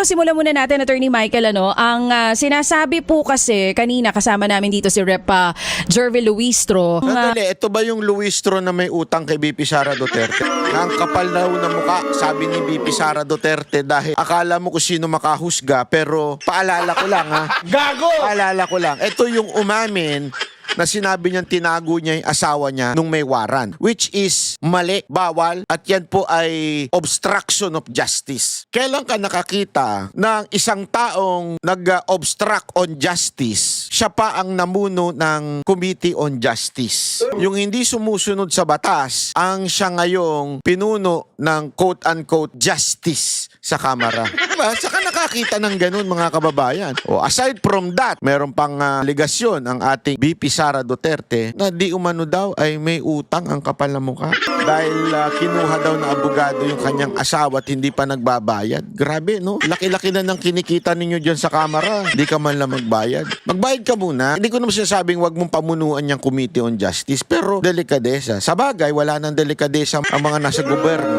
Simulan muna natin, Attorney Michael, ang sinasabi po kasi kanina kasama namin dito si Rep. Jervy Luistro. Sandali, ito ba yung Luistro na may utang kay BP Sara Duterte? Ang kapal daw na mukha, sabi ni BP Sara Duterte, dahil akala mo kung sino makahusga, pero paalala ko lang ha. Gago! Paalala ko lang, ito yung umamin na sinabi niyang tinago niya yung asawa niya nung may warrant, which is mali, bawal, at yan po ay obstruction of justice. Kailan ka nakakita ng isang taong nag-obstruct on justice, siya pa ang namuno ng Committee on Justice? Yung hindi sumusunod sa batas, ang siya ngayong pinuno ng quote-unquote justice sa Kamara. Diba? Saka nakakita ng ganun, mga kababayan. O aside from that, meron pang ligasyon ang ating BP Sara Duterte na di umano daw ay may utang ang kapal na mukha dahil kinuha daw na abogado yung kanyang asawa at hindi pa nagbabayad. Grabe, no? Laki-laki na ng kinikita ninyo dyan sa Kamara. Di ka man lang magbayad. Magbayad ka muna. Hindi ko naman sinasabing wag mong pamunuan yung Committee on Justice, pero delikadesa. Sa bagay, wala nang delikadesa ang mga nasa gobyerno.